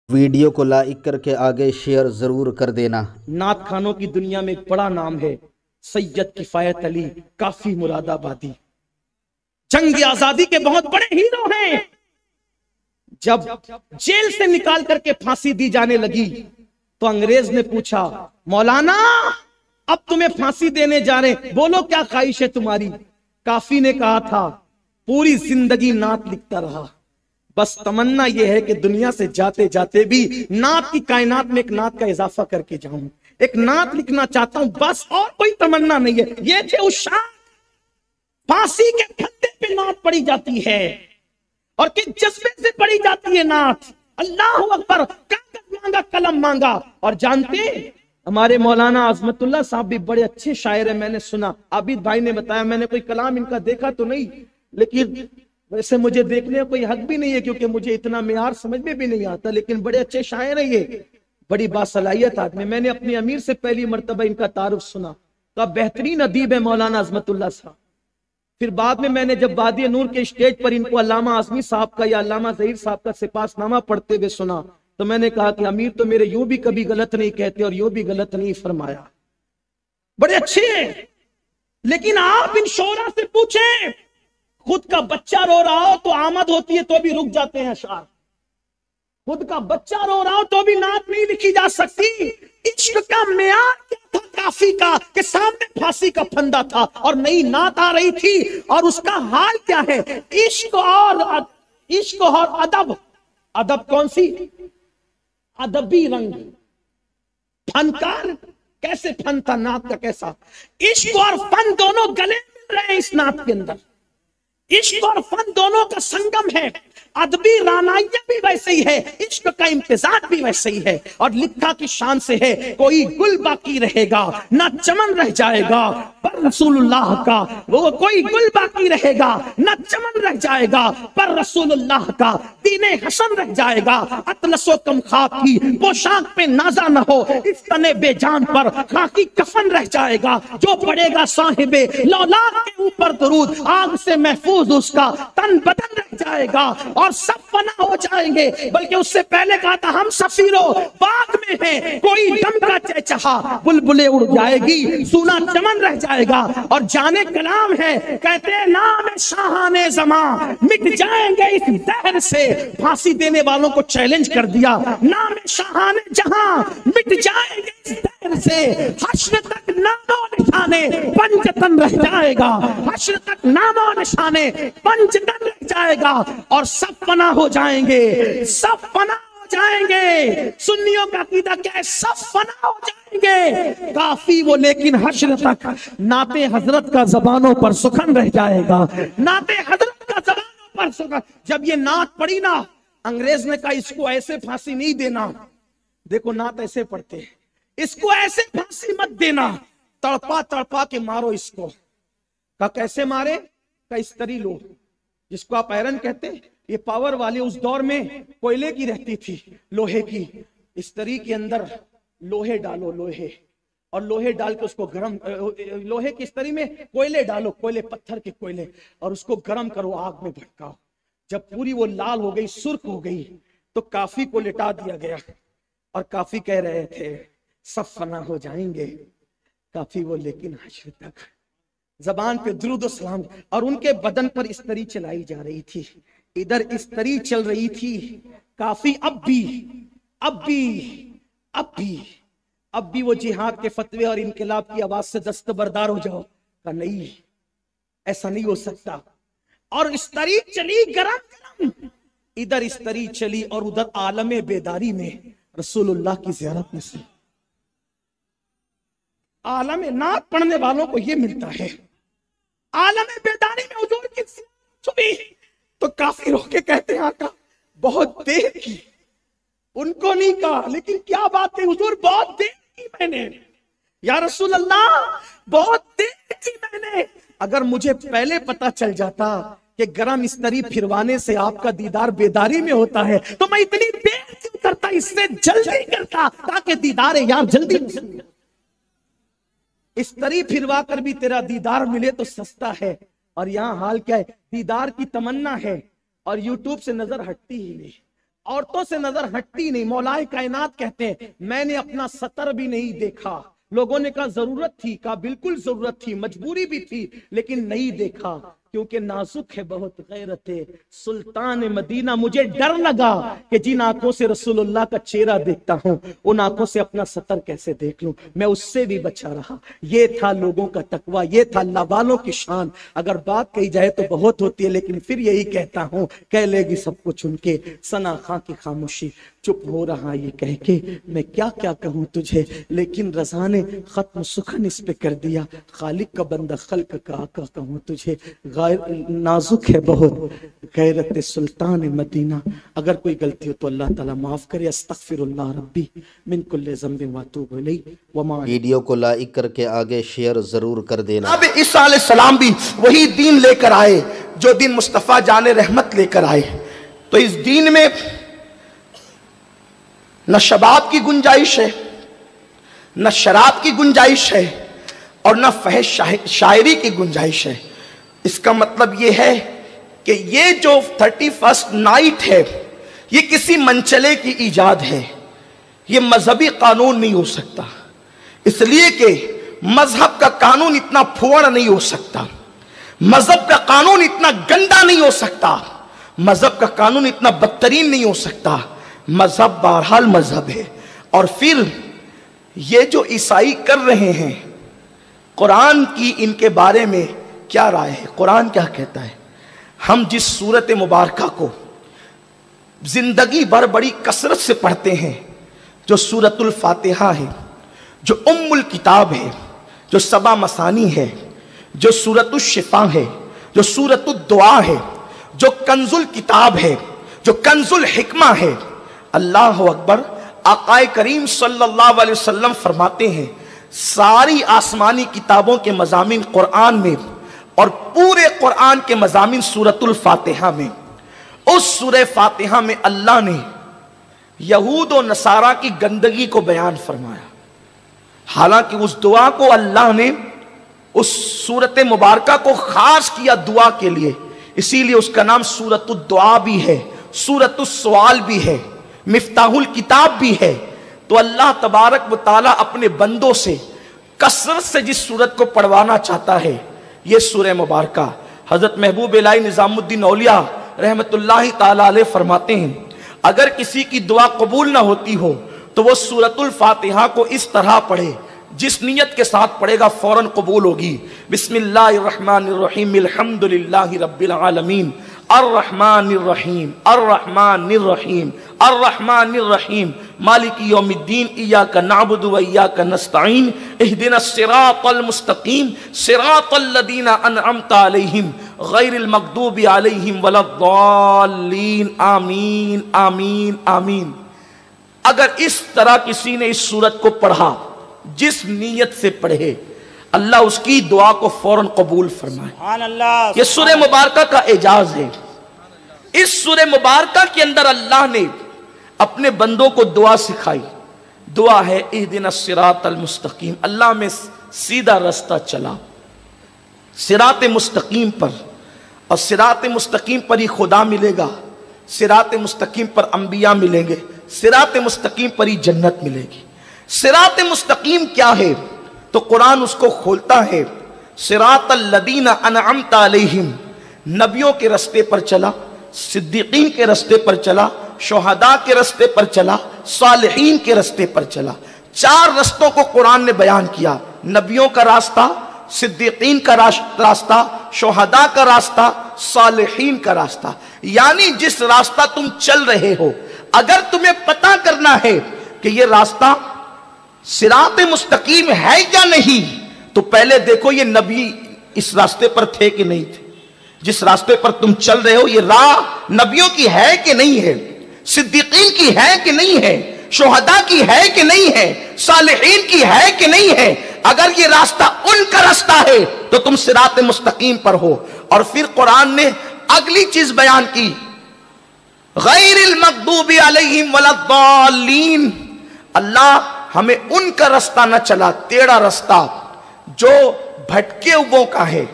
Video को like करके आगे शेयर जरूर कर देना। नात खानों की दुनिया में एक बड़ा नाम है सैयद किफायत अली काफी मुरादाबादी। जंग आजादी के बहुत बड़े हीरो हैं। जब जेल से निकाल करके फांसी दी जाने लगी तो अंग्रेज ने पूछा, मौलाना अब तुम्हें फांसी देने जा रहे, बोलो क्या ख्वाहिश है तुम्हारी। काफी ने कहा था, पूरी जिंदगी नात लिखता रहा, बस तमन्ना यह है कि दुनिया से जाते जाते भी नात की कायनात में एक नात का इजाफा करके जाऊं, एक नात लिखना चाहता हूं, बस और कोई तमन्ना नहीं है। ये थे उस फांसी के फंदे पे नात पड़ी जाती है और किस जज्बे से पड़ी जाती है नात। अल्लाह अकबर, कागज मांगा कलम मांगा। और जानते हमारे मौलाना अजमतुल्लाह साहब भी बड़े अच्छे शायर है, मैंने सुना, आबिद भाई ने बताया, मैंने कोई कलाम इनका देखा तो नहीं, लेकिन वैसे मुझे देखने का कोई हक भी नहीं है क्योंकि मुझे इतना मेयार समझ में भी नहीं आता, लेकिन बड़े अच्छे शायर है, ये बड़ी बासलाहियत आदमी। मैंने अपने अमीर से पहली मर्तबा इनका तारुफ सुना तो बेहतरीन अदीब है मौलाना अजमतुल्लाह साहब। फिर बाद में मैंने जब वादी नूर के स्टेज पर इनको अल्लामा आजमी साहब का या अल्लामा ज़हीर साहब का सिपासनामा पढ़ते हुए सुना तो मैंने कहा कि अमीर तो मेरे यूं भी कभी गलत नहीं कहते और यूं भी गलत नहीं फरमाया, बड़े अच्छे हैं। लेकिन आप इन शोरा से पूछें, खुद का बच्चा रो रहा हो तो आमद होती है तो भी रुक जाते हैं अशआर, खुद का बच्चा रो रहा हो तो भी नात नहीं लिखी जा सकती। इश्क का मेयार क्या था काफी का कि सामने फांसी का फंदा था और नई नात आ रही थी, और उसका हाल क्या है, इश्क और अदब। अदब कौन सी, अदबी रंग, फनकार कैसे फन था नात का कैसा। इश्क और फन दोनों गले मिल रहे हैं इस नात के अंदर, इश्क और फन दोनों का संगम है। अदबी रानाइया भी वैसे ही है, इश्क का इम्तिजाज भी वैसे ही है। और लिखा की शान से है, कोई गुल बाकी रहेगा ना चमन रह जाएगा पर रसूलुल्लाह का, वो कोई गुल बाकी रहेगा ना चमन रह जाएगा पर रसूलुल्लाह का दीने हसन रह जाएगा। अतलसो कम खाकी पोशाक पे नाजा न हो, इस तने बेजान पर खाकी कफन रह जाएगा। जो पड़ेगा साहिबे लौलाद के ऊपर दरूद, आग से महफूज उसका तन बदन रह जाएगा और सब फना हो जाएंगे। बल्कि उससे पहले कहा था, हम सफीरों बाग में हैं, कोई दम का चहचहा, बुलबुलें उड़ जाएगी सूना चमन रह जाएगा। और जाने कलाम है, कहते हैं नाम शाहाने जमा मिट जाएंगे इस दहर से। फांसी देने वालों को चैलेंज कर दिया, नाम शाहाने जहां मिट जाएंगे इस दहर से, हश्र तक नामो निशाने पंजतन रह जाएगा, हश्र तक नामो निशाने पंजतन रह जाएगा और सब फना हो जाएंगे, सब फना हो जाएंगे। सुन्नियों का अकीदा क्या है, सब फना हो जाएंगे। काफी वो लेकिन हश्र तक नाते हजरत का जबानों पर सुखन रह जाएगा, नाते हजरत का जबानों पर सुखन। जब ये नात पड़ी ना, अंग्रेज ने कहा इसको ऐसे फांसी नहीं देना, देखो नात ऐसे पढ़ते, इसको ऐसे फांसी मत देना, तड़पा तड़पा के मारो इसको। का कैसे मारे, का इस्तरी लो, जिसको आप आयरन कहते हैं, ये पावर वाले उस दौर में कोयले की रहती थी, लोहे की। इस्तरी के अंदर लोहे डालो, लोहे, और लोहे डाल के उसको गरम, लोहे की इस्तरी में कोयले डालो, कोयले पत्थर के कोयले, और उसको गरम करो, आग में भड़काओ। जब पूरी वो लाल हो गई, सुर्ख हो गई, तो काफी को लिटा दिया गया। और काफी कह रहे थे सब फना हो जाएंगे, काफी वो लेकिन हश्र तक, जबान पे दुरूद सलाम, और उनके बदन पर इस्तरी चलाई जा रही थी, इधर इस्तरी चल रही थी। काफी अब भी वो जिहाद के फतवे और इनकलाब की आवाज से दस्तबरदार हो जाओ का नहीं, ऐसा नहीं हो सकता। और इस्तरी चली गरम गरम, इधर इस्तरी चली और उधर आलमे बेदारी में रसूलुल्लाह की ज़ियारत में से। आलम नात पढ़ने वालों को ये मिलता है, आलम बेदारी में हुजूर की छुपी तो काफी रोक के कहते हैं आका बहुत देर की, उनको नहीं कहा, लेकिन क्या बात है हुजूर, बहुत देर की मैंने, या रसूल अल्लाह बहुत देर की मैंने। अगर मुझे पहले पता चल जाता कि गरम इस्तरी फिरवाने से आपका दीदार बेदारी में होता है तो मैं इतनी देर क्यों करता, इससे जल्दी करता ताकि दीदार यार जल्दी मिले। इस्तरी फिरवा कर भी तेरा दीदार मिले तो सस्ता है। और यहाँ हाल क्या है, दीदार की तमन्ना है और यूट्यूब से नजर हटती ही नहीं। عورتوں سے نظر ہٹتی نہیں. مولا کائنات کہتے ہیں میں نے اپنا سطر بھی نہیں دیکھا. لوگوں نے کہا ضرورت تھی, کہا بالکل ضرورت تھی, مجبوری بھی تھی, لیکن نہیں دیکھا کیونکہ نازک ہے بہت غیرت سلطان مدینہ. مجھے ڈر لگا کہ جن آنکھوں سے رسول اللہ کا چہرہ دیکھتا ہوں ان آنکھوں سے اپنا سطر کیسے دیکھ لوں, میں اس سے بھی بچا رہا. یہ تھا لوگوں کا تقوی, یہ تھا اللہ والوں کی شان. اگر بات کہی جائے تو بہت ہوتی ہے, لیکن پھر یہی کہتا ہوں کہہ لے گی سب کچھ ان کے. ثنا خاں کی خاموشی, چپ ہو رہا یہ کہہ کے میں کیا کیا کہوں تجھے, لیکن رضا نے ختم سخن اس پہ کر دیا. خالق کا بندہ خلق کا آقا کہوں تجھے, نازک ہے بہت غیرت سلطان مدینہ. اگر کوئی غلطی ہو تو اللہ تعالیٰ معاف کرے. استغفر اللہ ربی من کل ذنب واتوب الیہ. ویڈیو کو لائک کر کے آگے شیئر ضرور کر دینا. اب عیسیٰ علیہ السلام بھی وہی دین لے کر آئے جو دین مصطفیٰ جان رحمت لے کر آئے. تو اس دین میں نہ شباب کی گنجائش ہے, نہ شراب کی گنجائش ہے, اور نہ فحش شاعری کی گنجائش ہے. اس کا مطلب یہ ہے کہ یہ جو 31st نائٹ ہے یہ کسی منچلے کی ایجاد ہے, یہ مذہبی قانون نہیں ہو سکتا. اس لیے کہ مذہب کا قانون اتنا پھوڑ نہیں ہو سکتا, مذہب کا قانون اتنا گندا نہیں ہو سکتا, مذہب کا قانون اتنا بدترین نہیں ہو سکتا. مذہب بہرحال مذہب ہے. اور پھر یہ جو عیسائی کر رہے ہیں, قرآن کی ان کے بارے میں کیا رائے ہے؟ قرآن کیا کہتا ہے؟ ہم جس سورت مبارکہ کو زندگی بھر بڑی کثرت سے پڑھتے ہیں, جو سورت الفاتحہ ہے, جو ام الکتاب ہے, جو 7 مثانی ہے, جو سورت الشفا ہے, جو سورت الدعا ہے, جو کنز الکتاب ہے, جو کنز الحکمہ ہے. اللہ اکبر. آقائے کریم صلی اللہ علیہ وسلم فرماتے ہیں ساری آسمانی کتابوں کے مضامین قرآن میں, اور پورے قرآن کے مضامین سورت الفاتحہ میں. اس سورہ فاتحہ میں اللہ نے یہود و نصارہ کی گندگی کو بیان فرمایا. حالانکہ اس دعا کو اللہ نے اس سورت مبارکہ کو خاص کیا دعا کے لیے, اسی لیے اس کا نام سورت الدعا بھی ہے, سورت السوال بھی ہے, مفتاح الکتاب بھی ہے. تو اللہ تبارک و تعالیٰ اپنے بندوں سے کثرت سے جس سورت کو پڑھوانا چاہتا ہے یہ سورہ مبارکہ. حضرت محبوب الہی نظام الدین اولیاء رحمت اللہ تعالیٰ علیہ فرماتے ہیں اگر کسی کی دعا قبول نہ ہوتی ہو تو وہ سورت الفاتحہ کو اس طرح پڑھے, جس نیت کے ساتھ پڑھے گا فوراً قبول ہوگی. بسم اللہ الرحمن الرحیم الحمدللہ رب العالمین الرحمن الرحیم الرحمن الرحیم الرحمن الرحیم مالک یوم الدین ایاک نعبد و ایاک نستعین اہدنا الصراط المستقیم صراط الذین انعمت علیہم غیر المغضوب علیہم ولا الضالین آمین آمین آمین. اگر اس طرح کسی نے اس سورت کو پڑھا جس نیت سے پڑھے, اللہ اس کی دعا کو فوراً قبول فرمائے. یہ سورہ مبارکہ کا اعجاز ہے. اس سورہ مبارکہ کے اندر اللہ نے اپنے بندوں کو دعا سکھائی. دعا ہے اہدنا الصراط المستقیم, اللہ میں سیدھا رستہ چلا صراط مستقیم پر, اور صراط مستقیم پر ہی خدا ملے گا, صراط مستقیم پر انبیاء ملیں گے, صراط مستقیم پر ہی جنت ملے گی. صراط مستقیم کیا ہے تو قرآن اس کو کھولتا ہے. صراط الذین انعمت علیہم, نبیوں کے رستے پر چلا, صدیقین کے رستے پر چلا, شہداء کے رستے پر چلا, صالحین کے رستے پر چلا. 4 رستوں کو قرآن نے بیان کیا, نبیوں کا راستہ, صدیقین کا راستہ, شہداء کا راستہ, صالحین کا راستہ. یعنی جس راستہ تم چل رہے ہو, اگر تمہیں پتہ کرنا ہے کہ یہ راستہ صراط مستقیم ہے یا نہیں, تو پہلے دیکھو یہ نبی اس راستے پر تھے کہ نہیں تھے. جس راستے پر تم چل رہے ہو یہ راہ نبیوں کی ہے کہ نہیں ہے, صدیقین کی ہے کہ نہیں ہے, شہداء کی ہے کہ نہیں ہے, صالحین کی ہے کہ نہیں ہے. اگر یہ راستہ ان کا راستہ ہے تو تم صراط مستقیم پر ہو. اور پھر قرآن نے اگلی چیز بیان کی, غیر المغضوب علیہم ولا الضالین. اللہ ہمیں ان کا راستہ نہ چلا, ٹیڑھا راستہ جو بھٹکے ہوئوں کا ہے,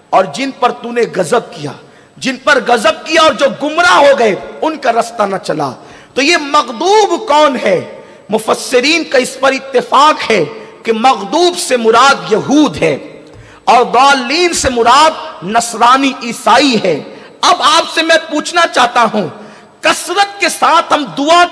اور جن پر تو نے غضب کیا, جن پر غضب کیا اور جو گمراہ ہو گئے, ان کا راستہ نہ چلا. تو یہ مغضوب کون ہے؟ مفسرین کا اس پر اتفاق ہے کہ مغضوب سے مراد یہود ہے اور ضالین سے مراد نصرانی عیسائی ہے۔ اب آپ سے میں پوچھنا چاہتا ہوں، کثرت کے ساتھ ہم دعا